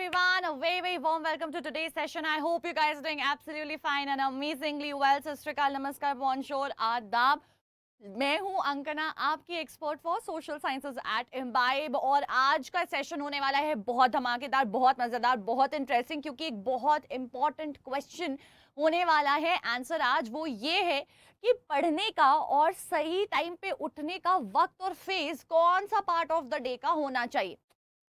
everyone, a very warm welcome to today's session. I hope you guys are doing absolutely fine and amazingly well. सत श्री अकाल, नमस्कार, bonjour, आदाब. मैं हूं अंकना, आपकी expert for social sciences at Embibe, और आज का सेशन होने वाला है बहुत धमाकेदार, बहुत मजेदार, बहुत इंटरेस्टिंग, क्योंकि एक बहुत इंपॉर्टेंट क्वेश्चन होने वाला है. आंसर आज वो ये है कि पढ़ने का और सही टाइम पे उठने का वक्त और फेज कौन सा पार्ट ऑफ द डे का होना चाहिए.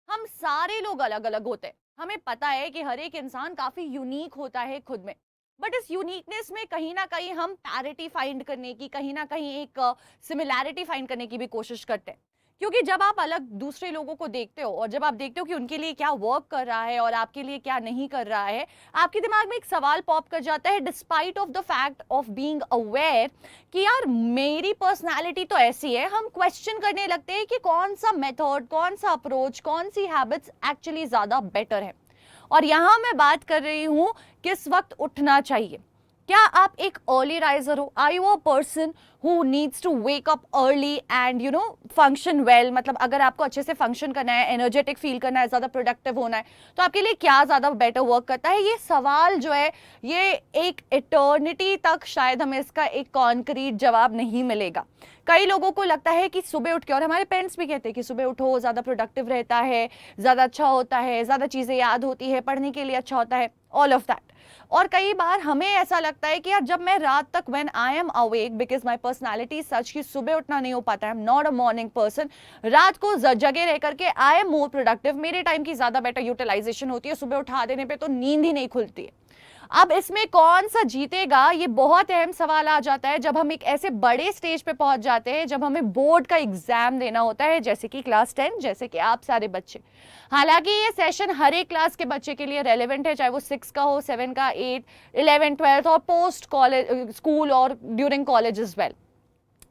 हम सारे लोग अलग अलग होते हैं. हमें पता है कि हर एक इंसान काफी यूनिक होता है खुद में, बट इस यूनिकनेस में कहीं ना कहीं हम पैरिटी फाइंड करने की, कहीं ना कहीं एक सिमिलैरिटी फाइंड करने की भी कोशिश करते हैं. क्योंकि जब आप अलग दूसरे लोगों को देखते हो और जब आप देखते हो कि उनके लिए क्या वर्क कर रहा है और आपके लिए क्या नहीं कर रहा है, आपके दिमाग में एक सवाल पॉप कर जाता है, despite of the fact of being aware कि यार मेरी पर्सनालिटी तो ऐसी है. हम क्वेश्चन करने लगते हैं कि कौन सा मेथड, कौन सा अप्रोच, कौन सी हैबिट्स एक्चुअली ज्यादा बेटर है. और यहां मैं बात कर रही हूं किस वक्त उठना चाहिए. क्या आप एक अर्ली राइजर हो? Are you a person who needs to wake up early and you know function well? मतलब अगर आपको अच्छे से फंक्शन करना है, एनर्जेटिक फील करना है, ज्यादा प्रोडक्टिव होना है, तो आपके लिए क्या ज्यादा बेटर वर्क करता है? ये सवाल जो है, ये एक इटर्निटी तक शायद हमें इसका एक कॉन्क्रीट जवाब नहीं मिलेगा. कई लोगों को लगता है कि सुबह उठ के, और हमारे पेरेंट्स भी कहते हैं कि सुबह उठो, ज्यादा प्रोडक्टिव रहता है, ज्यादा अच्छा होता है, ज्यादा चीजें याद होती है, पढ़ने के लिए अच्छा होता है, ऑल ऑफ दैट. और कई बार हमें ऐसा लगता है कि यार जब मैं रात तक when I am awake, because my personality such कि सुबह उठना नहीं हो पाता है, I am not a morning person, रात को जगे रह करके आई एम मोर प्रोडक्टिव, मेरे टाइम की ज्यादा बेटर यूटिलाइजेशन होती है, सुबह उठा देने पे तो नींद ही नहीं खुलती है. अब इसमें कौन सा जीतेगा, ये बहुत अहम सवाल आ जाता है जब हम एक ऐसे बड़े स्टेज पे पहुंच जाते हैं, जब हमें बोर्ड का एग्जाम देना होता है, जैसे कि क्लास 10, जैसे कि आप सारे बच्चे. हालांकि ये सेशन हर एक क्लास के बच्चे के लिए रेलेवेंट है, चाहे वो 6 का हो, 7 का, 8, 11, 12 और पोस्ट कॉलेज, स्कूल और ड्यूरिंग कॉलेज एज वेल.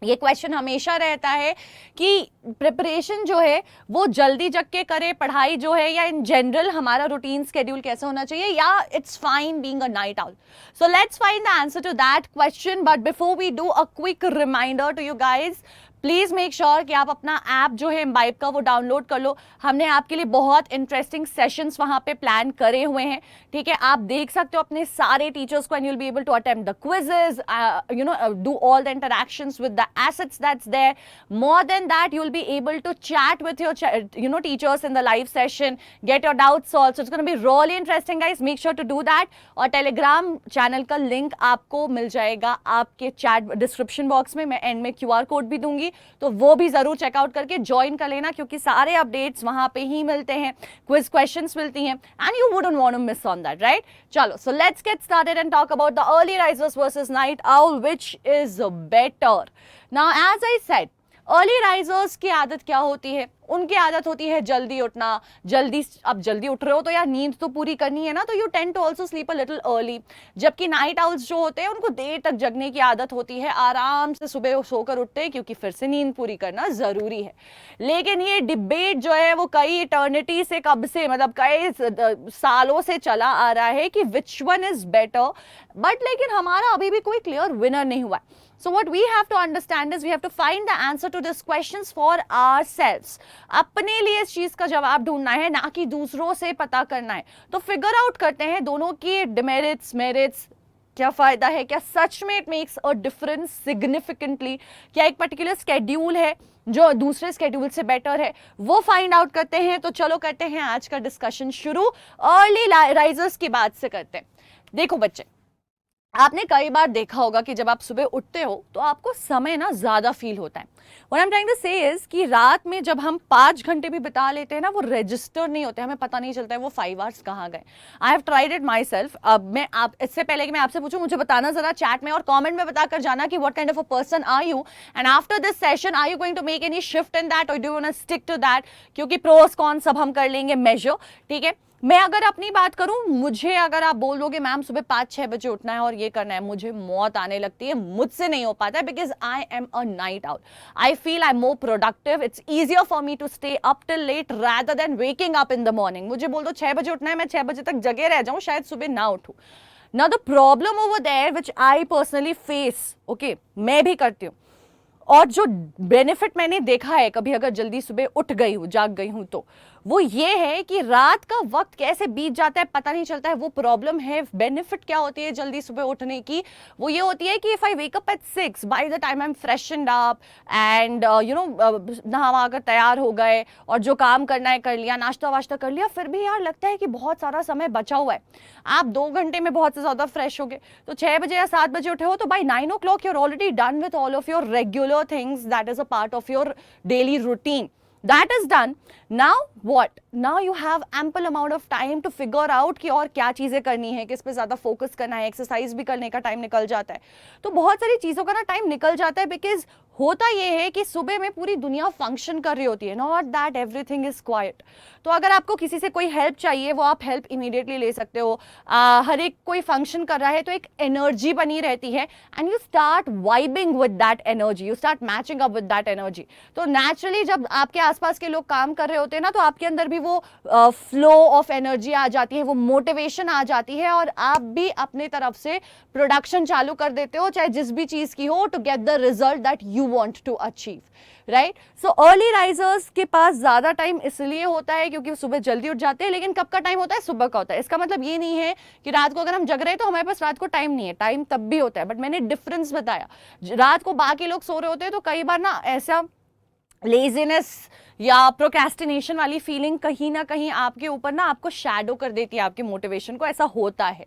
ये क्वेश्चन हमेशा रहता है कि प्रिपरेशन जो है वो जल्दी जग के करे, पढ़ाई जो है, या इन जनरल हमारा रूटीन स्केड्यूल कैसा होना चाहिए, या it's fine being a night owl. So let's find the answer to that question. But before we do a quick reminder to you guys, please make sure कि आप अपना app जो है इम्बाइब का वो डाउनलोड कर लो. हमने आपके लिए बहुत इंटरेस्टिंग सेशंस वहां पे प्लान करे हुए हैं, ठीक है. आप देख सकते हो अपने सारे टीचर्स को, and you will be able to attempt the quizzes, you know, do all the interactions with the assets that's there. More than that, you will be able to chat with your you know teachers in the live session, get your doubts solved. It's gonna be really interesting guys, make sure to do that. और Telegram channel का link आपको मिल जाएगा आपके chat description box में. मैं and में QR code भी दूंगी, तो वो भी जरूर चेकआउट करके ज्वाइन कर लेना, क्योंकि सारे अपडेट्स वहां पे ही मिलते हैं, क्विज क्वेश्चंस मिलती हैं, and you wouldn't want to miss on that, right? चलो, so let's get started and talk about the early risers versus night owl, which is better. Now as I said, early risers की आदत क्या होती है? उनकी आदत होती है जल्दी उठना, जल्दी. अब जल्दी उठ रहे हो तो यार नींद तो पूरी करनी है ना, तो you tend to also sleep a little early. जबकि नाइट आउल्स जो होते हैं उनको देर तक जगने की आदत होती है, आराम से सुबह सोकर उठते हैं, क्योंकि फिर से नींद पूरी करना जरूरी है. लेकिन ये डिबेट जो है वो कई इटर्निटी से, कब से, मतलब कई सालों से चला आ रहा है कि which one is better. But लेकिन हमारा अभी भी कोई क्लियर विनर नहीं हुआ. So what we have to understand is we have to find the answer to these questions for ourselves. अपने लिए इस चीज का जवाब ढूंढना है, ना कि दूसरों से पता करना है. तो फिगर आउट करते हैं दोनों की डिमेरिट्स, मेरिट्स, क्या फायदा है, क्या सच में it makes a difference significantly, क्या एक पर्टिकुलर स्केड्यूल है जो दूसरे स्केड्यूल से बेटर है, वो फाइंड आउट करते हैं. तो चलो करते हैं आज का डिस्कशन शुरू. अर्ली राइजर्स की बात से करते हैं. देखो बच्चे, आपने कई बार देखा होगा कि जब आप सुबह उठते हो तो आपको समय ना ज्यादा फील होता है. What I'm trying to say is कि रात में जब हम 5 घंटे भी बिता लेते हैं ना, वो रजिस्टर नहीं होते, हमें पता नहीं चलता है वो 5 आवर्स कहाँ गए. आई have tried it my self. अब मैं आप, इससे पहले कि मैं आपसे पूछूं, मुझे बताना जरा चैट में और कमेंट में बताकर जाना कि what kind of a person are you, and after this session are you going to make any shift in that, और do you want to stick to that? क्योंकि प्रोस कॉन सब हम कर लेंगे मेजर, ठीक है. मैं अगर अपनी बात करूं, मुझे अगर आप बोल दोगे मैम सुबह 5-6 बजे उठना है और ये करना है, मुझे मौत आने लगती है, मुझसे नहीं हो पाता है, because I am a night owl. I feel I am more productive. It's easier for me to stay up till late rather than waking up in the morning. मुझे बोल दो 6 बजे उठना है, मैं 6 बजे तक जगे रह जाऊं, शायद सुबह ना उठूं. Now the problem over there which I personally face, okay, मैं भी करती हूँ, और जो बेनिफिट मैंने देखा है, कभी अगर जल्दी सुबह उठ गई हूँ, जाग गई हूँ, तो वो ये है कि रात का वक्त कैसे बीत जाता है पता नहीं चलता है, वो प्रॉब्लम है। बेनिफिट क्या होती है जल्दी सुबह उठने की, वो ये होती है कि if I wake up at 6 by the time I am freshened up and नहा कर तैयार हो गए और जो काम करना है कर लिया, नाश्ता वाश्ता कर लिया, फिर भी यार लगता है कि बहुत सारा समय बचा हुआ है। आप 2 घंटे में बहुत से ज्यादा फ्रेश हो गए, तो 6 बजे या 7 बजे उठे हो तो bye 9 o'clock you're already done with all of your regular things that is a part of your daily routine. That is done. Now what? Now you have ample amount of time to figure out कि और क्या चीजें करनी है, किस पे ज्यादा focus करना है, एक्सरसाइज भी करने का टाइम निकल जाता है। तो बहुत सारी चीजों का ना टाइम निकल जाता है, बिकॉज होता ये है कि सुबह में पूरी दुनिया फंक्शन कर रही होती है, not that everything is quite. तो अगर आपको किसी से कोई हेल्प चाहिए वो आप हेल्प इमीडिएटली ले सकते हो। हर एक कोई फंक्शन कर रहा है तो एक एनर्जी बनी रहती है and you start vibing with that energy, you start matching up with that energy. तो नेचुरली जब आपके आसपास के लोग काम कर रहे होते हैं ना, तो आपके अंदर भी वो फ्लो ऑफ एनर्जी आ जाती है, वो मोटिवेशन आ जाती है और आप भी अपने तरफ से प्रोडक्शन चालू कर देते हो, चाहे जिस भी चीज की हो, to get the result that you want to achieve, right. So early risers के पास ज्यादा टाइम इसलिए होता है क्योंकि वो सुबह जल्दी उठ जाते हैं, लेकिन कब का टाइम होता है? सुबह का होता है। इसका मतलब ये नहीं है कि रात को अगर हम जग रहे हैं तो हमारे पास रात को टाइम नहीं है, टाइम तब भी होता है, बट मैंने डिफरेंस बताया। रात को बाकी लोग सो रहे होते हैं तो कई बार ना ऐसा लेजीनेस या प्रोक्रेस्टिनेशन वाली फीलिंग कहीं ना कहीं आपके ऊपर ना आपको शैडो कर देती है, आपके मोटिवेशन को, ऐसा होता है,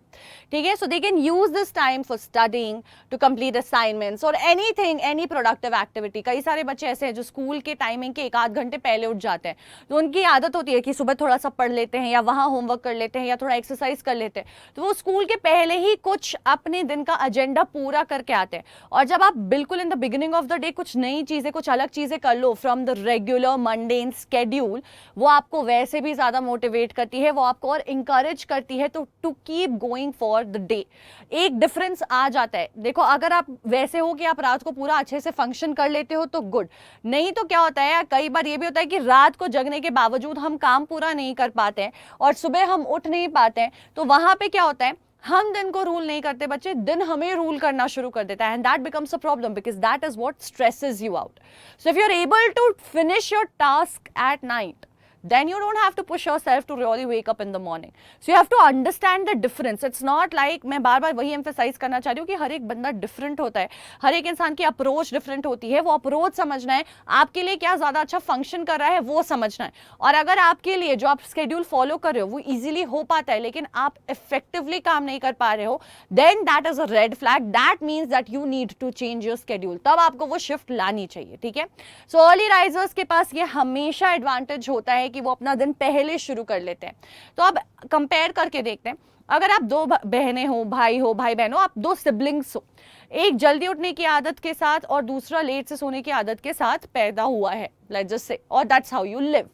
ठीक है। So they can use this time for studying, to complete assignments और एनीथिंग, एनी प्रोडक्टिव एक्टिविटी। कई सारे बच्चे ऐसे हैं जो स्कूल के टाइमिंग के 1 आध घंटे पहले उठ जाते हैं, तो उनकी आदत होती है कि सुबह थोड़ा सा पढ़ लेते हैं या वहाँ होमवर्क कर लेते हैं या थोड़ा एक्सरसाइज कर लेते हैं, तो वो स्कूल के पहले ही कुछ अपने दिन का एजेंडा पूरा करके आते हैं। और जब आप बिल्कुल in the beginning of the day कुछ नई चीजें, कुछ अलग चीजें कर लो from the regular mundane schedule, वो आपको वैसे भी ज्यादा मोटिवेट करती है, वो आपको और इंकरेज करती है to keep going for the day. एक डिफरेंस आ जाता है। देखो, अगर आप वैसे हो कि आप रात को पूरा अच्छे से फंक्शन कर लेते हो तो गुड, नहीं तो क्या होता है, कई बार ये भी होता है कि रात को जगने के बावजूद हम काम पूरा नहीं कर पाते हैं और सुबह हम उठ नहीं पाते हैं, तो वहां पे क्या होता है, हम दिन को रूल नहीं करते बच्चे, दिन हमें रूल करना शुरू कर देता है, and that becomes a problem because that is what stresses you out. So if you are able to finish your task at night, then you don't have to push yourself to really wake up in the morning. So you have to understand the difference. It's not like, मैं बार बार वही emphasize करना चाह रही हूँ कि हर एक बंदा different होता है, हर एक इंसान की approach different होती है, वो approach समझना है, आपके लिए क्या ज़्यादा अच्छा function कर रहा है वो समझना है। और अगर आपके लिए जो आप schedule follow कर रहे हो वो easily हो पाता है लेकिन आप effectively काम नहीं कर पा रहे हो, then that is a red flag. That means that you need to change your schedule. तब आपको वो shift लानी चाहिए, ठीक है। So early risers के पास ये हमेशा advantage होता है कि वो अपना दिन पहले शुरू कर लेते हैं। तो अब कंपेयर करके देखते हैं, अगर आप 2 बहनें हो, भाई बहन हो, आप 2 सिबलिंग्स हो, एक जल्दी उठने की आदत के साथ और दूसरा लेट से सोने की आदत के साथ पैदा हुआ है, लेट्स जस्ट से, और that's how you live.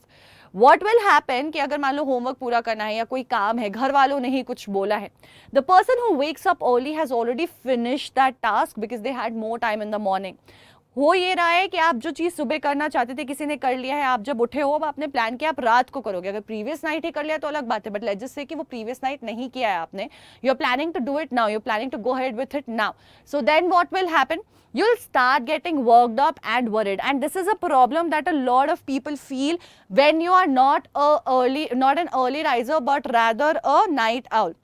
What will happen कि अगर मान लो होमवर्क पूरा करना है या कोई काम है, घर वालों ने ही कुछ बोला है, the person who wakes up early has already finished that task because they had more time in the morning. हो ये रहा है कि आप जो चीज सुबह करना चाहते थे किसी ने कर लिया है, आप जब उठे हो अब आपने प्लान किया आप रात को करोगे। अगर प्रीवियस नाइट ही कर लिया तो अलग बात है, बट लेट्स जस्ट से कि वो प्रीवियस नाइट नहीं किया है आपने, you are planning to do it now, you are planning to go ahead with it now, so then what will happen, you'll start getting worked up and worried, and this is a problem that a lot of people feel when you are not an early riser but rather a night owl.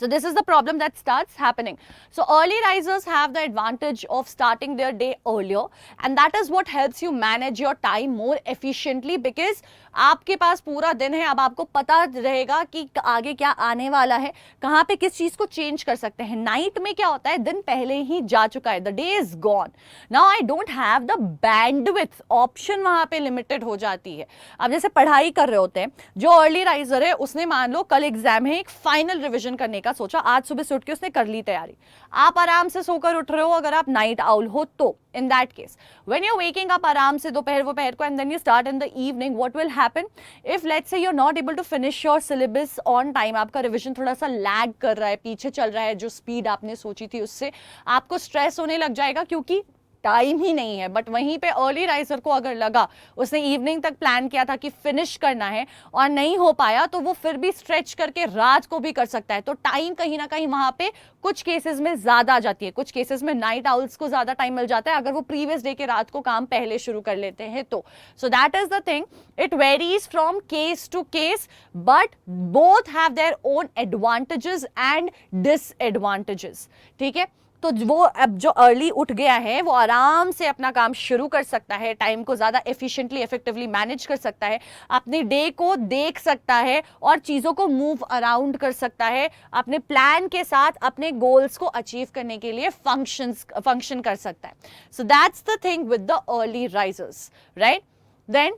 So this is the problem that starts happening. So early risers have the advantage of starting their day earlier, and that is what helps you manage your time more efficiently because आपके पास पूरा दिन है, अब आपको पता रहेगा कि आगे क्या आने वाला है, कहाँ पे किस चीज को चेंज कर सकते हैं। नाइट में क्या होता है, दिन पहले ही जा चुका है, the day is gone, now I don't have the bandwidth, option वहां पे लिमिटेड हो जाती है। अब जैसे पढ़ाई कर रहे होते हैं, जो अर्ली राइजर है उसने मान लो कल एग्जाम है, एक फाइनल रिविजन करने का सोचा, आज सुबह से उठ के उसने कर ली तैयारी, आप आराम से सोकर उठ रहे हो अगर आप नाइट आउल हो तो, in that case when you're waking up आराम से दोपहर को and then you start in the evening, what will happen if let's say you're not able to finish your syllabus on time, आपका revision थोड़ा सा lag कर रहा है, पीछे चल रहा है, जो स्पीड आपने सोची थी उससे आपको स्ट्रेस होने लग जाएगा क्योंकि टाइम ही नहीं है। बट वहीं पे अर्ली राइजर को अगर लगा, उसने इवनिंग तक प्लान किया था कि फिनिश करना है और नहीं हो पाया, तो वो फिर भी स्ट्रेच करके रात को भी कर सकता है। तो टाइम कहीं ना कहीं वहां पे कुछ केसेस में ज्यादा आ जाती है, कुछ केसेस में नाइट आउल्स को ज्यादा टाइम मिल जाता है अगर वो प्रीवियस डे के रात को काम पहले शुरू कर लेते हैं तो। So that is the thing, it varies from case to case, but both have their own advantages and disadvantages. ठीक है, तो वो अब जो अर्ली उठ गया है वो आराम से अपना काम शुरू कर सकता है, टाइम को ज्यादा एफिशिएंटली इफेक्टिवली मैनेज कर सकता है, अपने डे को देख सकता है और चीजों को मूव अराउंड कर सकता है, अपने प्लान के साथ अपने गोल्स को अचीव करने के लिए फंक्शन कर सकता है। So that's the thing with the early risers, right. Then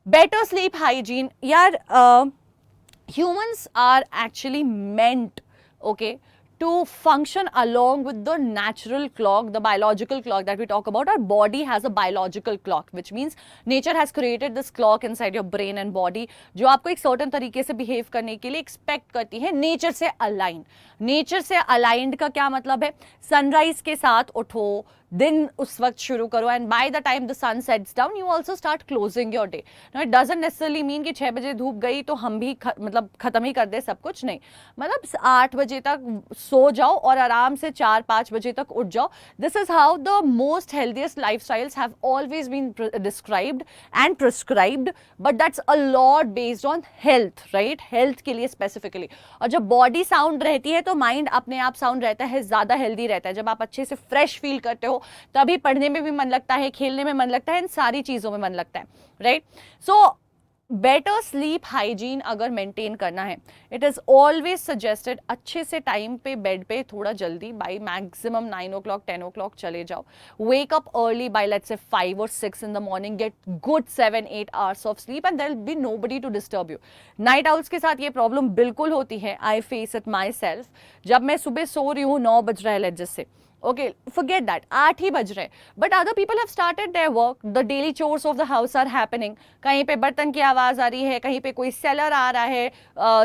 better sleep hygiene, यार humans are actually meant, okay, to function along with the natural clock, the biological clock that we talk about. Our body has a biological clock, which means nature has created this clock inside your brain and body, जो आपको एक certain तरीके से behave करने के लिए expect करती है, nature से aligned। nature से aligned का क्या मतलब है? sunrise के साथ उठो, दिन उस वक्त शुरू करो, and by the time the sun sets down you also start closing your day. No, it doesn't necessarily mean कि 6 बजे धूप गई तो हम भी मतलब खत्म ही कर दे सब कुछ, नहीं। मतलब 8 बजे तक सो जाओ और आराम से 4-5 बजे तक उठ जाओ। This is how the most healthiest lifestyles have always been described and prescribed, but that's a lot based on health, right, health के लिए स्पेसिफिकली। और जब बॉडी साउंड रहती है तो माइंड अपने आप साउंड रहता है, ज्यादा हेल्दी रहता है। जब आप अच्छे से फ्रेश फील करते हो तभी पढ़ने में भी मन लगता है, खेलने में मन लगता है, इन सारी चीजों में मन लगता है, right. So better sleep hygiene अगर मेंटेन करना है, इट इज ऑलवेज सजेस्टेड अच्छे से टाइम पे बेड पे थोड़ा जल्दी, बाय मैक्सिमम 9 o'clock 10 o'clock चले जाओ। Wake up early by let's say 5 or 6 in the morning, get good 7-8 hours of sleep and there will be nobody to disturb you. Night owls के साथ ये problem बिल्कुल होती है, I face it myself. जब मैं सुबह सो रही हूँ 9 बज रहा है जिससे, okay, forget that, 8 ही बज रहे, but other people have started their work, the daily chores of the house are happening, कहीं पे बर्तन की आवाज आ रही है, कहीं पे कोई सेलर आ रहा है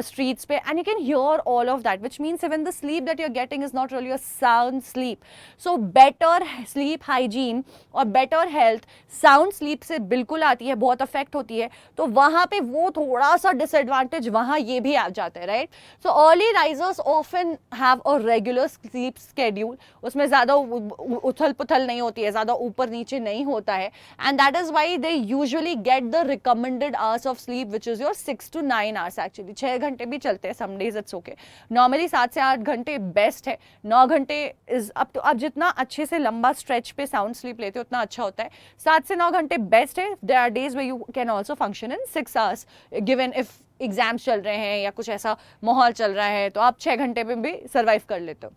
streets पे, and you can hear all of that, which means even the sleep that you're getting is not really a sound sleep. So better sleep hygiene और better health sound sleep से बिल्कुल आती है, बहुत affect होती है। तो वहाँ पे वो थोड़ा सा disadvantage वहाँ ये भी आ जाता है, right? So early risers often have a regular sleep schedule, उसमें ज्यादा उथल पुथल नहीं होती है, ज्यादा ऊपर नीचे नहीं होता है, and that is why they usually get the recommended hours of sleep which is your 6 to 9 hours। Actually 6 घंटे भी चलते हैं, some days it's okay. Normally 7 से 8 घंटे बेस्ट है, 9 घंटे इज अप टू, आप जितना अच्छे से लंबा स्ट्रेच पे साउंड स्लीप लेते हो उतना अच्छा होता है। 7 से 9 घंटे बेस्ट है। There are days where you can also function in 6 hours given if exams चल रहे हैं या कुछ ऐसा माहौल चल रहा है, तो आप 6 घंटे में भी सर्वाइव कर लेते हो।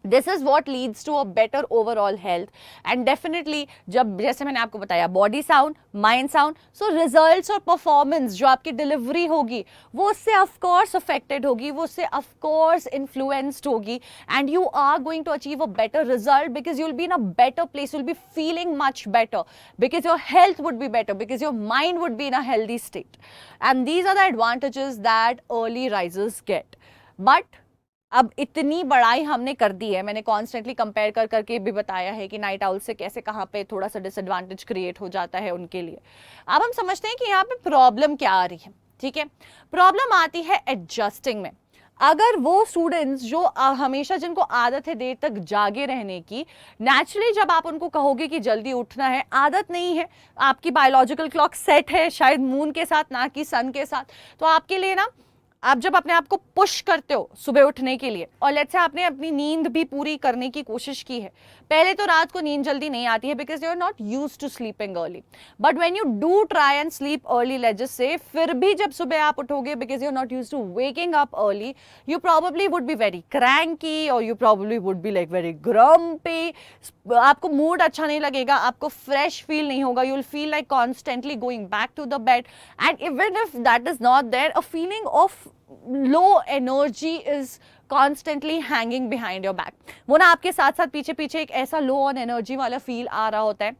This is what leads to a better overall health, and definitely जब जैसे मैंने आपको बताया body sound, mind sound, so results और performance जो आपकी delivery होगी वो उससे of course affected होगी, वो उससे of course influenced होगी, and you are going to achieve a better result because you'll be in a better place, you'll be feeling much better because your health would be better, because your mind would be in a healthy state, and these are the advantages that early risers get. But अब इतनी बड़ाई हमने कर दी है, मैंने constantly compare कर करके भी बताया है कि नाइट आउल से कैसे कहाँ पे थोड़ा सा डिसएडवांटेज क्रिएट हो जाता है उनके लिए। अब हम समझते हैं कि यहाँ पे प्रॉब्लम क्या आ रही है। ठीक है, प्रॉब्लम आती है एडजस्टिंग में। अगर वो स्टूडेंट्स जो हमेशा जिनको आदत है देर तक जागे रहने की, नेचुरली जब आप उनको कहोगे कि जल्दी उठना है, आदत नहीं है, आपकी बायोलॉजिकल क्लॉक सेट है शायद मून के साथ ना कि सन के साथ, तो आपके लिए ना, आप जब अपने आप को पुश करते हो सुबह उठने के लिए, और लेट्स से आपने अपनी नींद भी पूरी करने की कोशिश की है, पहले तो रात को नींद जल्दी नहीं आती है because you are not used to sleeping early, but when you do try and sleep early let's say, फिर भी जब सुबह आप उठोगे because you are not used to waking up early, you probably would be very cranky or you probably would be like very grumpy, आपको mood अच्छा नहीं लगेगा, आपको फ्रेश फील नहीं होगा, you will feel like constantly going back to the bed, and even if that is not there, a feeling of low energy is constantly hanging behind your back। वो ना आपके साथ साथ पीछे पीछे एक ऐसा लो ऑन एनर्जी वाला फील आ रहा होता है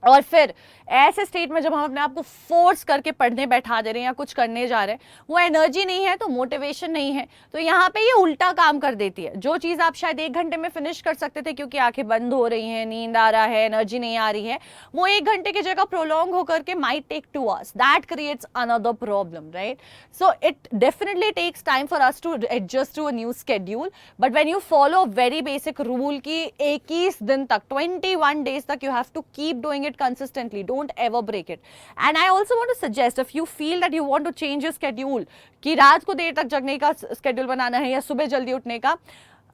और फिर ऐसे स्टेट में जब हम अपने आप को फोर्स करके पढ़ने बैठा दे रहे हैं या कुछ करने जा रहे हैं, वो एनर्जी नहीं है तो मोटिवेशन नहीं है, तो यहाँ पे ये उल्टा काम कर देती है। जो चीज़ आप शायद 1 घंटे में फिनिश कर सकते थे क्योंकि आंखें बंद हो रही हैं, नींद आ रहा है, एनर्जी नहीं आ रही है, वो 1 घंटे की जगह प्रोलॉन्ग होकर के might take 2 hours. That creates another problem, right? So it definitely takes time for us to adjust to a new schedule, but when you follow very basic rule की 21 दिन तक, 21 डेज तक, you have to keep doing it consistently, don't ever break it. And I also want to suggest, if you feel that you want to change your schedule, कि रात को देर तक जगने का schedule बनाना है या सुबह जल्दी उठने का,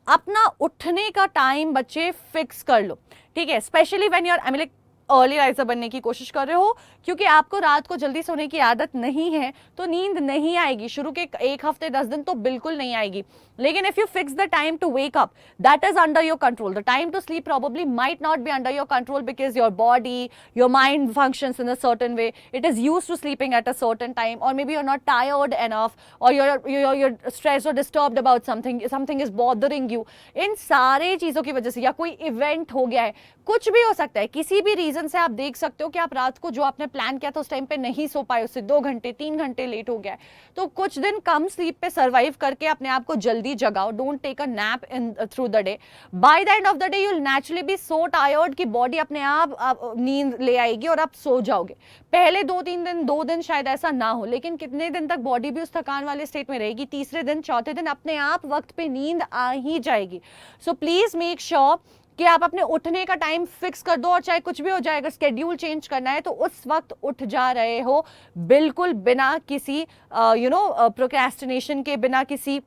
अपना उठने का टाइम बच्चे फिक्स कर लो, ठीक है? Specially when you are, I mean like early riser बनने की कोशिश कर रहे हो, क्योंकि आपको रात को जल्दी सोने की आदत नहीं है तो नींद नहीं आएगी। शुरू के 1 हफ्ते 10 दिन तो बिल्कुल नहीं आएगी, लेकिन if you fix the time to wake up, that is under your control. The time to sleep probably might not be under your control because your body, your mind functions in a certain way. It is used to sleeping at a certain time, or maybe you're not tired enough, or you're stressed or disturbed about something is bothering you. इन सारे चीज़ों की वजह से, या कोई event हो गया है, कुछ भी हो सकता है, किसी भी रीजन से आप देख सकते हो कि आप रात को जो आपने प्लान किया था उस टाइम पे नहीं सो पाए, उससे 2 घंटे 3 घंटे लेट हो गया है, तो कुछ दिन कम स्लीप पे सर्वाइव करके अपने आप को जल्दी जगाओ। Don't take a nap in through the day. By the end of the day you will naturally be so tired कि बॉडी अपने आप नींद ले आएगी और आप सो जाओगे। पहले 2 दिन शायद ऐसा ना हो, लेकिन कितने दिन तक बॉडी भी उस थकान वाले स्टेट में रहेगी? तीसरे दिन चौथे दिन अपने आप वक्त पे नींद आ ही जाएगी। सो प्लीज मेक श्योर कि आप अपने उठने का टाइम फिक्स कर दो, और चाहे कुछ भी हो जाए, अगर स्केड्यूल चेंज करना है तो उस वक्त उठ जा रहे हो, बिल्कुल बिना किसी प्रोक्रेस्टिनेशन के, बिना किसी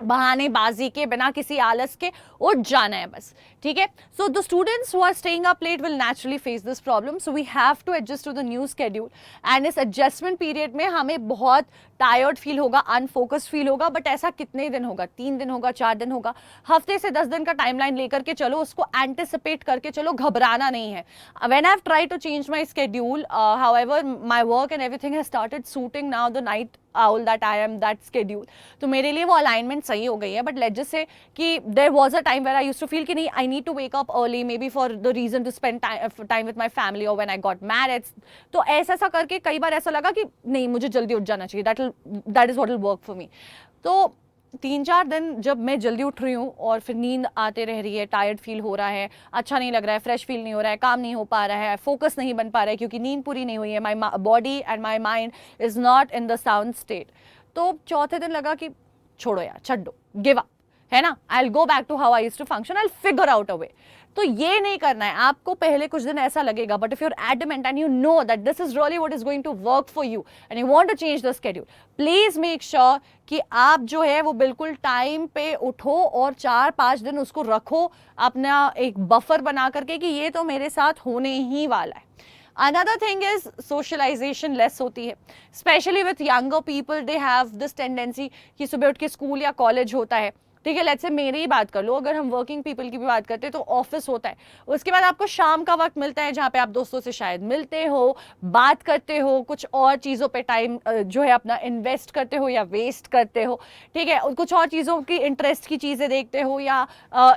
बहानेबाजी के, बिना किसी आलस के उठ जाना है बस, ठीक है? So the students who are staying up late will naturally face this problem, so we have to adjust to the new schedule. And इस एडजस्टमेंट पीरियड में हमें बहुत टायर्ड फील होगा, अनफोकस्ड फील होगा, बट ऐसा कितने दिन होगा? 3 दिन होगा, 4 दिन होगा? हफ्ते से 10 दिन का टाइमलाइन लेकर के चलो, उसको एंटिसिपेट करके चलो, घबराना नहीं है। When I have tried to change my schedule, however my work and everything has started suiting now the night owl that I am, that schedule, तो मेरे लिए वो अलाइनमेंट सही हो गई है। बट लेट्स जस्ट से कि there was a time where I used to feel कि नहीं, I need to wake up early, maybe for the reason to spend time with my family, और when I got married, तो ऐसा करके कई बार ऐसा लगा कि नहीं, मुझे जल्दी उठ जाना चाहिए, that is what will work for me. तो 3-4 दिन जब मैं जल्दी उठ रही हूँ और फिर नींद आते रह रही है, टायर्ड फील हो रहा है, अच्छा नहीं लग रहा है, फ्रेश फील नहीं हो रहा है, काम नहीं हो पा रहा है, फोकस नहीं बन पा रहा है क्योंकि नींद पूरी नहीं हुई है, my body and my mind is not in the sound state, तो चौथे दिन लगा कि छोड़ो यार, छड्डो, गिव अप, है ना, I will go back to how I used to function, I will figure out a way. तो ये नहीं करना है आपको। पहले कुछ दिन ऐसा लगेगा, but if you are adamant and you know that this is really what is going to work for you and you want to change the schedule, please make sure कि आप जो है वो बिल्कुल टाइम पे उठो और 4-5 दिन उसको रखो अपना एक बफर बना करके कि ये तो मेरे साथ होने ही वाला है। Another thing is socialization less होती है, especially with younger people, they have this tendency कि सुबह उठ के स्कूल या कॉलेज होता है, ठीक है, लेट्स से मेरी ही बात कर लो, अगर हम वर्किंग पीपल की भी बात करते हैं तो ऑफिस होता है, उसके बाद आपको शाम का वक्त मिलता है जहाँ पे आप दोस्तों से शायद मिलते हो, बात करते हो, कुछ और चीज़ों पे टाइम जो है अपना इन्वेस्ट करते हो या वेस्ट करते हो, ठीक है, कुछ और चीज़ों की इंटरेस्ट की चीज़ें देखते हो, या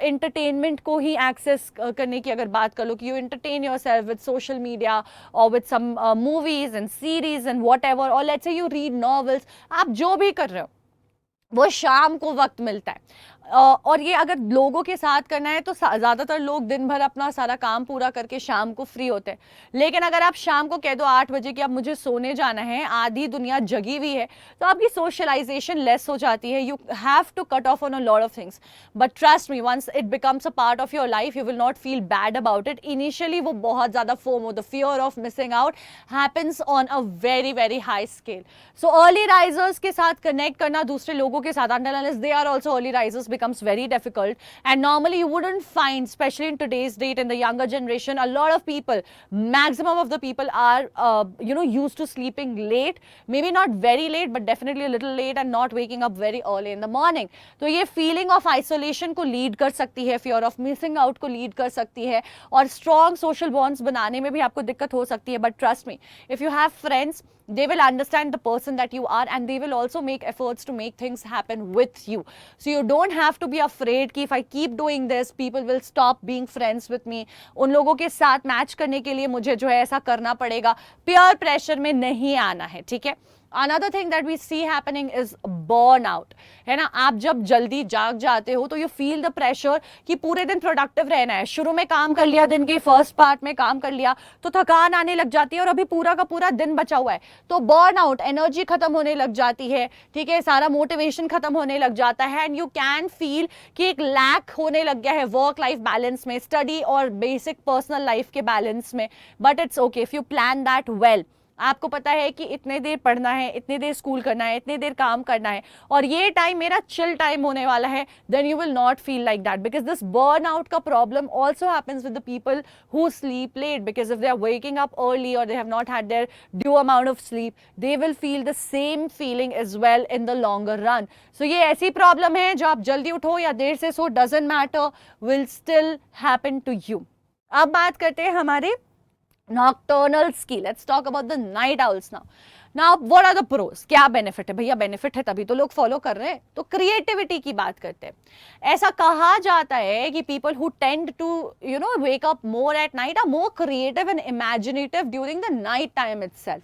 इंटरटेनमेंट को ही एक्सेस करने की अगर बात कर लो कि you entertain yourself with social media और with some movies and series and whatever, और let's say you read novels, आप जो भी कर रहे हो वो शाम को वक्त मिलता है। और ये अगर लोगों के साथ करना है तो ज़्यादातर लोग दिन भर अपना सारा काम पूरा करके शाम को फ्री होते हैं, लेकिन अगर आप शाम को कह दो 8 बजे कि अब मुझे सोने जाना है, आधी दुनिया जगी हुई है, तो आपकी सोशलाइजेशन लेस हो जाती है। You have to cut off on a lot of things, but trust me, once it becomes a part of your life you will not feel bad about it. Initially वो बहुत ज़्यादा FOMO, the fear of missing out happens on a very very high scale. So early risers के साथ connect करना, दूसरे लोगों के साथ, unless they are also early risers, becomes very difficult, and normally you wouldn't find, especially in today's date, in the younger generation, a lot of people, maximum of the people are used to sleeping late, maybe not very late but definitely a little late, and not waking up very early in the morning. तो ये feeling of isolation को lead कर सकती है, fear of missing out को lead कर सकती है, और strong social bonds बनाने में भी आपको दिक्कत हो सकती है। But trust me, if you have friends, they will understand the person that you are, and they will also make efforts to make things happen with you. So you don't have to be afraid कि if I keep doing this, people will stop being friends with me. उन लोगों के साथ match करने के लिए मुझे जो है ऐसा करना पड़ेगा, peer pressure में नहीं आना है, ठीक है. Another thing that we see happening is burnout, है ना. आप जब जल्दी जाग जाते हो तो you feel the pressure कि पूरे दिन productive रहना है. शुरू में काम कर लिया, दिन के फर्स्ट पार्ट में काम कर लिया तो थकान आने लग जाती है और अभी पूरा का पूरा दिन बचा हुआ है, तो burnout, एनर्जी खत्म होने लग जाती है, ठीक है, सारा मोटिवेशन खत्म होने लग जाता है, एंड यू कैन फील कि एक लैक होने लग गया है वर्क लाइफ बैलेंस में, स्टडी और बेसिक पर्सनल लाइफ के बैलेंस में. But it's okay if you plan that well. आपको पता है कि इतने देर पढ़ना है, इतने देर स्कूल करना है, इतने देर काम करना है, और ये टाइम मेरा चिल टाइम होने वाला है, then you will not feel like that. Because this burn out का problem also happens with the people who sleep late, because if they are waking up early और they have not had their due amount of sleep, they will feel the same feeling as well in the longer run. So ये ऐसी problem है जो आप जल्दी उठो या देर से सो, doesn't matter, will still happen to you. अब बात करते हैं हमारे nocturnals की. Let's talk about the night owls now. Now what are the pros? क्या बेनिफिट है भैया? बेनिफिट है तभी तो लोग फॉलो कर रहे हैं. तो क्रिएटिविटी की बात करते हैं. ऐसा कहा जाता है कि people who tend to wake up more at night are more creative and imaginative during the night time itself,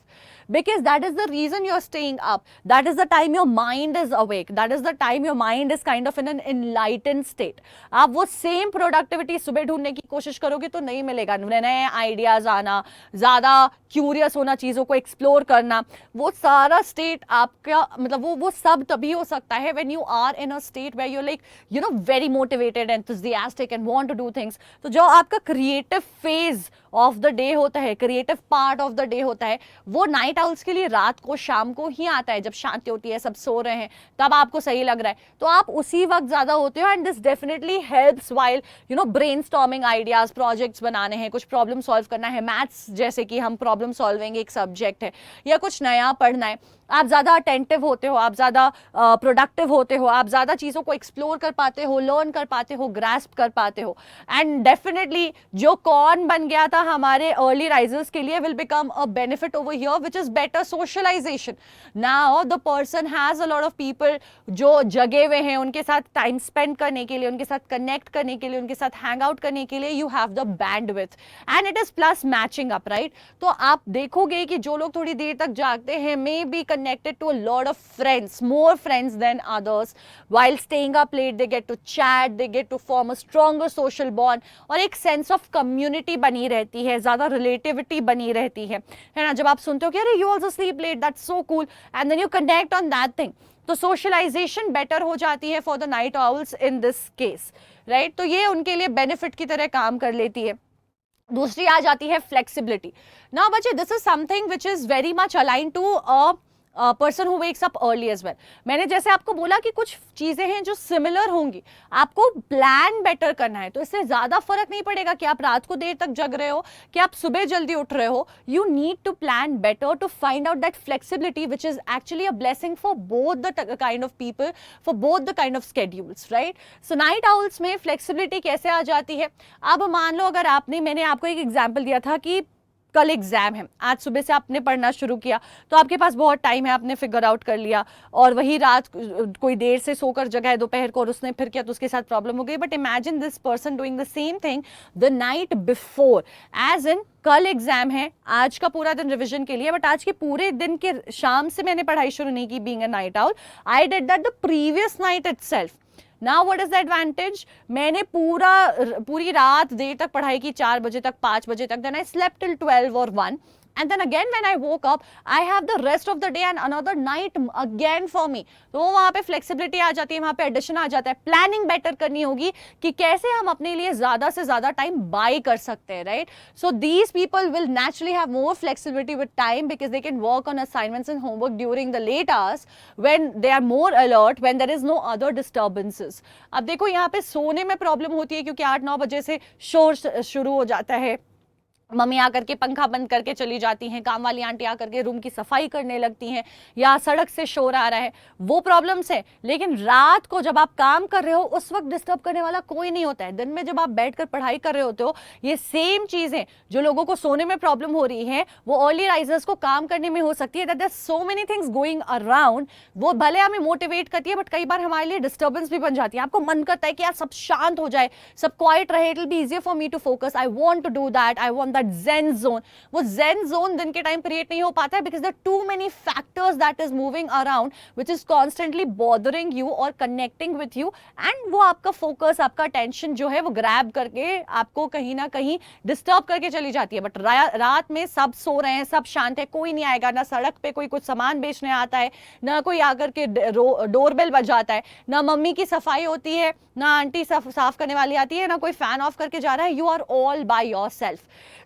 because that is the reason you're staying up. That is the time your mind is awake. That is the time your mind is kind of in an enlightened state. आप वो same productivity सुबह ढूंढने की कोशिश करोगे तो नहीं मिलेगा. नए आइडियाज आना, ज्यादा क्यूरियस होना, चीजों को एक्सप्लोर करना, वो सारा स्टेट आपका मतलब वो सब तभी हो सकता है when you are in a state where you're like very motivated, enthusiastic and want to do things. तो जो आपका creative phase of the day होता है, creative part of the day होता है, वो नाइट आउल्स के लिए रात को, शाम को ही आता है, जब शांति होती है, सब सो रहे हैं, तब आपको सही लग रहा है, तो आप उसी वक्त ज्यादा होते हो. And this definitely helps while brainstorming ideas, projects बनाने हैं, कुछ प्रॉब्लम सॉल्व करना है, मैथ्स जैसे कि हम प्रॉब्लम सॉल्विंग एक सब्जेक्ट है, या कुछ नया पढ़ना है. आप ज़्यादा अटेंटिव होते हो, आप ज़्यादा प्रोडक्टिव होते हो, आप ज़्यादा चीज़ों को एक्सप्लोर कर पाते हो, लर्न कर पाते हो, ग्रास्प कर पाते हो. एंड डेफिनेटली जो कॉर्न बन गया था हमारे अर्ली राइजर्स के लिए will become a benefit over here, which is better socialization. Now the person has a lot of people जो जगे हुए हैं, उनके साथ टाइम स्पेंड करने के लिए, उनके साथ कनेक्ट करने के लिए, उनके साथ हैंग आउट करने के लिए you have the bandwidth, and it is plus matching up, right. तो आप देखोगे कि जो लोग थोड़ी देर तक जागते हैं may be connected to a lot of friends, more friends than others. While staying up late, they get to chat, they get to form a stronger social bond, और एक sense of community बनी रहती है, ज़्यादा relativity बनी रहती है ना. जब आप सुनते हो कि अरे you also sleep late, that's so cool, and then you connect on that thing, तो socialization better हो जाती है for the night owls in this case, right. तो ये उनके लिए benefit की तरह काम कर लेती है. दूसरी आ जाती है फ्लेक्सिबिलिटी. नाउ बच्चे, this is something which is very much align to a person who wakes up early as well. मैंने जैसे आपको बोला कि कुछ चीजें हैं जो सिमिलर होंगी, आपको प्लान बेटर करना है, तो इससे ज्यादा फर्क नहीं पड़ेगा कि आप रात को देर तक जग रहे हो कि आप सुबह जल्दी उठ रहे हो. You need to plan better to find out that flexibility which is actually a blessing for both the kind of people, for both the kind of schedules, right. So night owls में flexibility कैसे आ जाती है? अब मान लो अगर मैंने आपको एक एग्जाम्पल दिया था कि कल एग्जाम है, आज सुबह से आपने पढ़ना शुरू किया, तो आपके पास बहुत टाइम है, आपने फिगर आउट कर लिया, और वही रात कोई देर से सोकर जगा है दोपहर को और उसने फिर किया तो उसके साथ प्रॉब्लम हो गई. But imagine this person doing the same thing the night before, as in कल एग्जाम है, आज का पूरा दिन रिविजन के लिए, बट आज के पूरे दिन के शाम से मैंने पढ़ाई शुरू नहीं की. Being a night owl, I did that the previous night itself. Now what is the advantage? मैंने पूरी रात देर तक पढ़ाई की, 4 बजे तक, 5 बजे तक, then I slept till 12 or 1, and then again when I woke up I have the rest of the day and another night again for me. तो वहाँ पे flexibility आ जाती है, वहाँ पे addition आ जाता है. प्लानिंग बेटर करनी होगी कि कैसे हम अपने लिए ज़्यादा से ज़्यादा टाइम बाय कर सकते हैं, right? So these people will naturally have more flexibility with time because they can work on assignments and homework during the late hours when they are more alert, when there is no other disturbances. अब देखो यहाँ पे सोने में problem होती है क्योंकि 8-9 बजे से शोर शुरू हो जाता है, मम्मी आकर के पंखा बंद करके चली जाती हैं, काम वाली आंटी आकर के रूम की सफाई करने लगती हैं, या सड़क से शोर आ रहा है, वो प्रॉब्लम्स है। लेकिन रात को जब आप काम कर रहे हो उस वक्त डिस्टर्ब करने वाला कोई नहीं होता है। दिन में जब आप बैठकर पढ़ाई कर रहे होते हो, ये सेम चीजें जो लोगों को सोने में प्रॉब्लम हो रही है वो अर्ली राइजर्स को काम करने में हो सकती है। That so many things going around, वो भले हमें मोटिवेट करती है बट कई बार हमारे लिए डिस्टर्बेंस भी बन जाती है। आपको मन करता है कि यार सब शांत हो जाए, सब क्वाइट रहे, it will be easier for me to focus, I want to do that, I want that zen zone। वो zen zone दिन के टाइम क्रिएट नहीं हो पाता है because there are too many factors that is moving around which is constantly bothering you or connecting with you, and वो आपका focus, आपका अटेंशन जो है वो ग्रैब करके आपको कहीं ना कहीं डिस्टर्ब करके चली जाती है। बट रात में सब सो रहे हैं, सब शांत है, कोई नहीं आएगा, ना सड़क पे कोई कुछ सामान बेचने आता है, ना कोई आकर के डोरबेल बजाता है, ना मम्मी की सफाई होती है, ना आंटी साफ करने वाली आती है, ना कोई फैन ऑफ करके जा रहा है। You are all by yourself.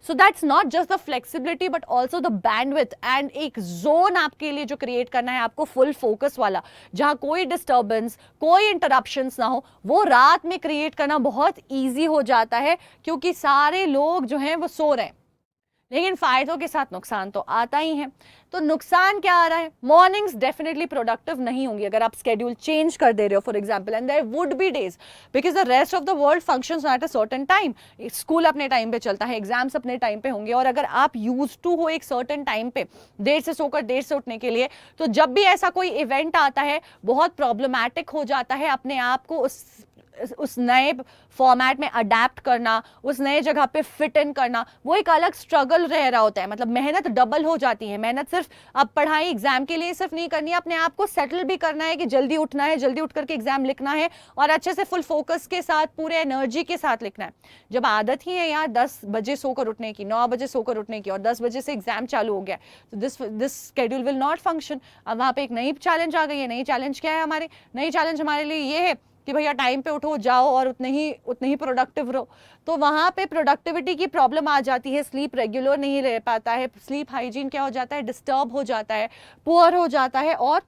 So that's not just the flexibility but also the bandwidth, and एक जोन आपके लिए जो क्रिएट करना है आपको फुल फोकस वाला, जहां कोई डिस्टर्बेंस, कोई इंटरप्शंस ना हो, वो रात में क्रिएट करना बहुत ईजी हो जाता है क्योंकि सारे लोग जो हैं वो सो रहे हैं। लेकिन फायदों के साथ नुकसान तो आता ही है। तो नुकसान क्या आ रहा है? मॉर्निंग्स डेफिनेटली प्रोडक्टिव नहीं होंगी अगर आप स्केड्यूल चेंज कर दे रहे हो for example, and there would be days because the rest of the world functions at a certain time. School अपने टाइम पे चलता है, एग्जाम्स अपने टाइम पे होंगे, और अगर आप यूज टू हो एक सर्टेन टाइम पे देर से सोकर देर से उठने के लिए, तो जब भी ऐसा कोई इवेंट आता है बहुत प्रॉब्लमैटिक हो जाता है अपने आप को उस नए फॉर्मेट में अडेप्ट करना, उस नए जगह पे फिट इन करना, वो एक अलग स्ट्रगल रह रहा होता है। मतलब मेहनत डबल हो जाती है। मेहनत सिर्फ अब पढ़ाई एग्जाम के लिए सिर्फ नहीं करनी है, अपने आप को सेटल भी करना है कि जल्दी उठना है, जल्दी उठ करके एग्जाम लिखना है और अच्छे से फुल फोकस के साथ पूरे एनर्जी के साथ लिखना है। जब आदत ही है यार 10 बजे सोकर उठने की, 9 बजे सोकर उठने की, और 10 बजे से एग्जाम चालू हो गया, तो this schedule will not function. अब वहाँ पे एक नई चैलेंज आ गई है। नई चैलेंज क्या है हमारे? नई चैलेंज हमारे लिए ये है कि भैया टाइम पे उठो, जाओ और उतने ही प्रोडक्टिव रहो। तो वहाँ पे प्रोडक्टिविटी की प्रॉब्लम आ जाती है, स्लीप रेगुलर नहीं रह पाता है, स्लीप हाइजीन क्या हो जाता है, डिस्टर्ब हो जाता है, पुअर हो जाता है, और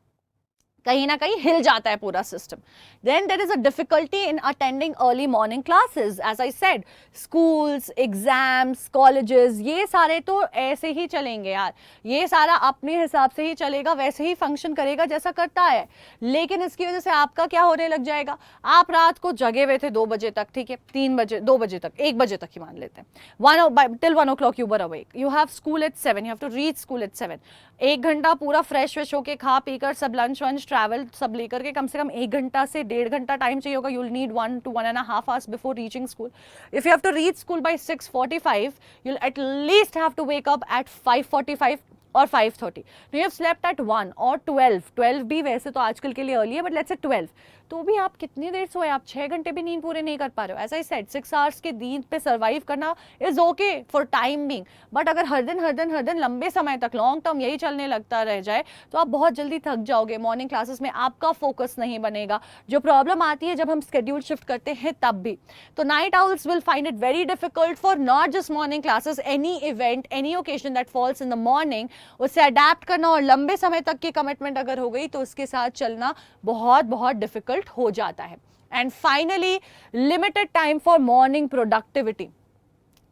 कहीं ना कहीं हिल जाता है पूरा system. Then there is a difficulty in attending early morning classes. As I said, schools, exams, colleges, ये सारे तो ऐसे ही चलेंगे यार, ये सारा अपने हिसाब से ही चलेगा, वैसे ही फंक्शन करेगा जैसा करता है। लेकिन इसकी वजह से आपका क्या होने लग जाएगा? आप रात को जगे हुए थे 2 बजे तक, ठीक है, 3 बजे, 2 बजे तक, 1 बजे तक ही मान लेते हैं, till 1 o'clock you were awake, you have school at 7, you have to reach school at 7। 1 घंटा पूरा फ्रेश होके खा पीकर सब लंच वंच ट्रैवल सब लेकर के कम से कम 1 घंटा से 1.5 घंटा टाइम चाहिए होगा। you'll need 1 to 1.5 hours before reaching school. If you have to reach school by 6:45, you'll at least have to wake up at 5:45 और 5:30. Now you have slept at 1 or 12 भी वैसे तो आजकल के लिए अर्ली है, बट लेट्स से 12, तो भी आप कितनी देर सोए? आप 6 घंटे भी नींद पूरे नहीं कर पा रहे हो। एज आई सेड, 6 आवर्स के नींद पे सर्वाइव करना is okay for time being, but अगर हर दिन लंबे समय तक लॉन्ग टर्म यही चलने लगता रह जाए तो आप बहुत जल्दी थक जाओगे। मॉर्निंग क्लासेस में आपका फोकस नहीं बनेगा। जो प्रॉब्लम आती है जब हम स्केड्यूल शिफ्ट करते हैं तब भी, तो night owls will find it very difficult for not just morning classes, any event, any occasion that falls in the morning, उससे अडेप्ट करना और लंबे समय तक की कमिटमेंट अगर हो गई तो उसके साथ चलना बहुत डिफिकल्ट हो जाता है। And finally, limited time for morning productivity.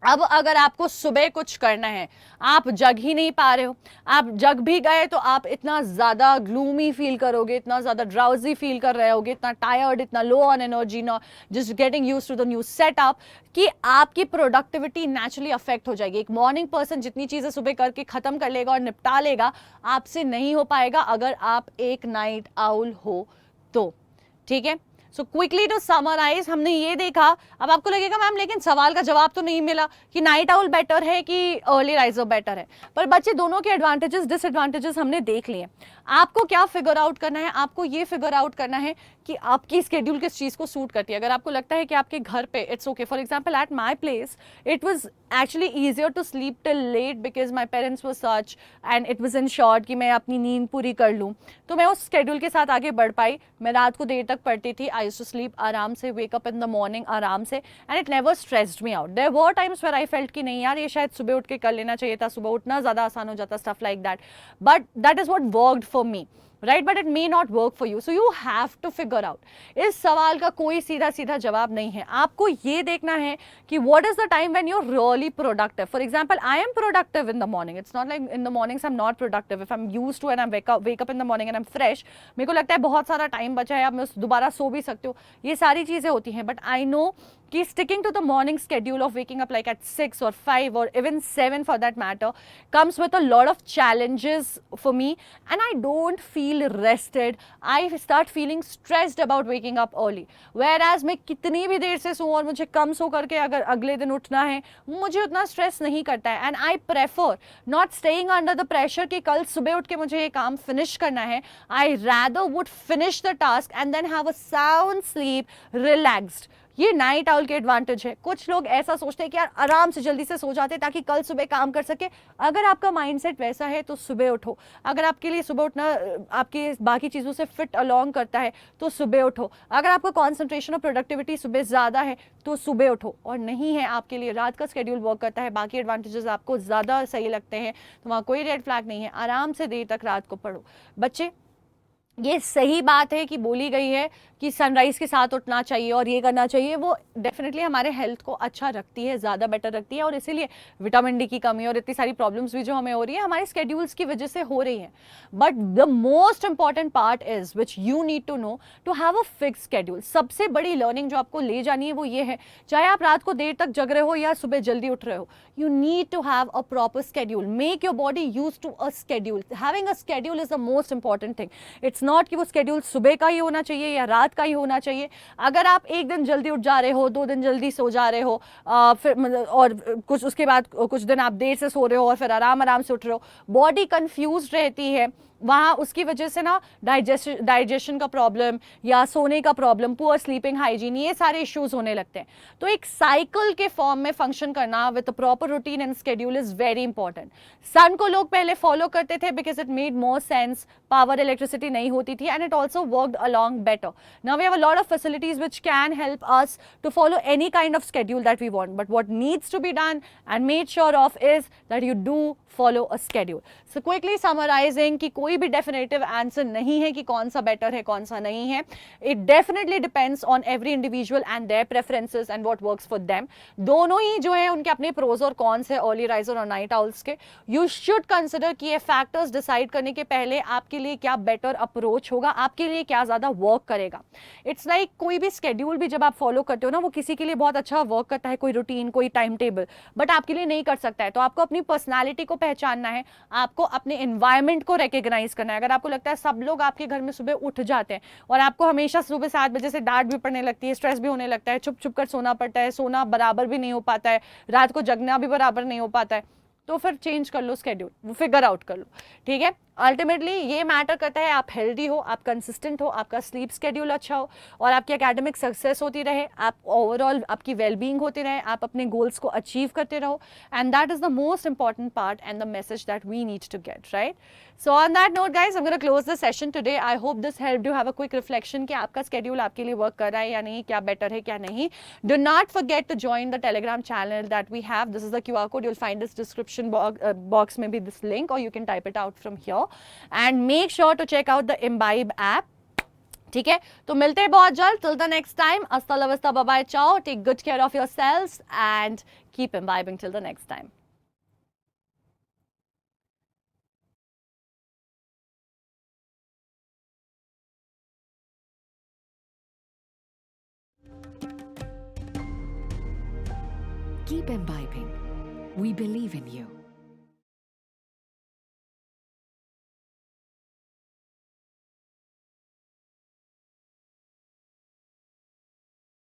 अब अगर आपको सुबह कुछ करना है, आप जग ही नहीं पा रहे हो, आप जग भी गए तो आप इतना ज़्यादा ग्लूमी फील करोगे, इतना ज़्यादा ड्राउजी फील कर रहे होगे, इतना टायर्ड, इतना लो ऑन एनर्जी, ना just getting used to the new setup, कि आपकी प्रोडक्टिविटी नेचुरली अफेक्ट हो जाएगी। एक मॉर्निंग पर्सन जितनी चीज़ें सुबह करके ख़त्म कर लेगा और निपटा लेगा, आपसे नहीं हो पाएगा अगर आप एक नाइट आउल हो तो, ठीक है। सो क्विकली टू समराइज, हमने ये देखा, अब आपको लगेगा मैम लेकिन सवाल का जवाब तो नहीं मिला कि नाइट आउल बेटर है कि अर्ली राइजर बेटर है, पर बच्चे दोनों के एडवांटेजेस डिसएडवांटेजेस हमने देख लिए। आपको क्या फिगर आउट करना है? आपको ये फिगर आउट करना है कि आपकी स्केड्यूल किस चीज़ को सूट करती है। अगर आपको लगता है कि आपके घर पे it's okay, for example at my place it was actually easier to sleep till late because my parents were such and it was in short कि मैं अपनी नींद पूरी कर लूँ, तो मैं उस स्केड्यूल के साथ आगे बढ़ पाई। मैं रात को देर तक पढ़ती थी, आई यूज्ड टू स्लीप आराम से, wake up in the morning आराम से, and it never stressed me out. There were times where I felt कि नहीं यार ये शायद सुबह उठ के कर लेना चाहिए था, सुबह उठना ज़्यादा आसान हो जाता, stuff like that, but that is what worked for me. Right, but it may not work for you, so you have to figure out. इस सवाल का कोई सीधा सीधा जवाब नहीं है, आपको ये देखना है कि what is the time when you are really productive. For example, I am productive in the morning, it's not like in the mornings I am not productive. If I am used to and I wake up in the morning and I am fresh, मेरे को लगता है बहुत सारा time बचा है, अब मैं दोबारा सो भी सकती हूँ, ये सारी चीजें होती हैं, बट आई नो कि sticking to the morning schedule of waking up like at 6 or 5 or even 7 for that matter comes with a lot of challenges for me, and I don't feel rested. I start feeling stressed about waking up early, whereas मैं कितनी भी देर से सोऊं और मुझे कम सो करके अगर अगले दिन उठना है, मुझे उतना स्ट्रेस नहीं करता है, and I prefer not staying under the pressure कि कल सुबह उठ के मुझे ये काम फिनिश करना है. I rather would finish the task and then have a sound sleep, relaxed. ये नाइट आउल के एडवांटेज है. कुछ लोग ऐसा सोचते हैं कि यार आराम से जल्दी से सो जाते हैं ताकि कल सुबह काम कर सके. अगर आपका माइंडसेट वैसा है तो सुबह उठो. अगर आपके लिए सुबह उठना आपकी बाकी चीज़ों से फिट अलोंग करता है तो सुबह उठो. अगर आपका कॉन्सेंट्रेशन और प्रोडक्टिविटी सुबह ज़्यादा है तो सुबह उठो, और नहीं है आपके लिए रात का स्केड्यूल वर्क करता है, बाकी एडवांटेजेस आपको ज़्यादा सही लगते हैं, तो वहाँ कोई रेड फ्लैग नहीं है. आराम से देर तक रात को पढ़ो. बच्चे, ये सही बात है कि बोली गई है कि सनराइज के साथ उठना चाहिए और ये करना चाहिए, वो डेफिनेटली हमारे हेल्थ को अच्छा रखती है, ज़्यादा बेटर रखती है, और इसीलिए विटामिन डी की कमी और इतनी सारी प्रॉब्लम्स भी जो हमें हो रही है हमारे स्केड्यूल्स की वजह से हो रही हैं. But the most important part is which you need to know to have a fix schedule. सबसे बड़ी लर्निंग जो आपको ले जानी है वो ये है, चाहे आप रात को देर तक जग रहे हो या सुबह जल्दी उठ रहे हो, you need to have a proper schedule. Make your body used to a schedule. Having a schedule is the most important thing. It's not कि वो schedule सुबह का ही होना चाहिए या रात का ही होना चाहिए. अगर आप एक दिन जल्दी उठ जा रहे हो, 2 दिन जल्दी सो जा रहे हो, फिर और कुछ उसके बाद कुछ दिन आप देर से सो रहे हो और फिर आराम से उठ रहे हो, बॉडी कंफ्यूज रहती है. वहाँ उसकी वजह से ना डाइजेशन का प्रॉब्लम या सोने का प्रॉब्लम, पुअर स्लीपिंग हाइजीन, ये सारे इश्यूज होने लगते हैं. तो एक साइकिल के फॉर्म में फंक्शन करना with a proper routine and schedule is very important. Sun को लोग पहले फॉलो करते थे because it made more sense. Power electricity नहीं होती थी and it also worked along better. Now we have a lot of facilities which can help us to follow any kind of schedule that we want, but what needs to be done and made sure of is that you do follow a schedule. So quickly summarizing कि कोई भी definitive answer नहीं है कि कौन सा better है कौन सा नहीं है. It definitely depends on every individual and their preferences and what works for them. दोनों ही जो है उनके अपने pros और cons है, early riser और night owls के. You should consider कि ये factors decide करने के पहले आपके लिए क्या better approach होगा, आपके लिए क्या ज़्यादा work करेगा. It's like कोई भी schedule भी जब आप follow करते हो ना, वो किसी के लिए बहुत अच्छा work करता है, कोई routine, कोई टाइम टेबल, बट आपके लिए नहीं कर सकता है. तो आपको अपनी पर्सनैलिटी को पहचानना है, आपको अपने एनवायरनमेंट को रिकॉग्नाइज करना है. अगर आपको लगता है सब लोग आपके घर में सुबह उठ जाते हैं और आपको हमेशा सुबह 7 बजे से डांट भी पड़ने लगती है, स्ट्रेस भी होने लगता है, छुप छुप कर सोना पड़ता है, सोना बराबर भी नहीं हो पाता है, रात को जगना भी बराबर नहीं हो पाता है, तो फिर चेंज कर लो स्केड्यूल, वो फिगर आउट कर लो. ठीक है, अल्टीमेटली ये मैटर करता है आप हेल्दी हो, आप कंसिस्टेंट हो, आपका स्लीप स्केड्यूल अच्छा हो और आपकी एकेडमिक सक्सेस होती रहे, आप ओवरऑल आपकी वेलबींग होती रहे, आप अपने गोल्स को अचीव करते रहो. And that is the most important part and the message that we need to get, right. So on that note guys, I am gonna close the session today. I hope this help you have a quick reflection कि आपका schedule आपके लिए work कर रहा है या नहीं, क्या बेटर है क्या नहीं. Do not forget to join the Telegram channel that we have. This is the QR code. You'll find this description box में भी this link, or you can type it out from here. And make sure to check out the Imbibe app. ठीक है, तो मिलते हैं बहुत जल्द. Till the next time, hasta la vista, bye bye, ciao. Take good care of yourselves and keep imbibing till the next time. Keep imbibing. We believe in you.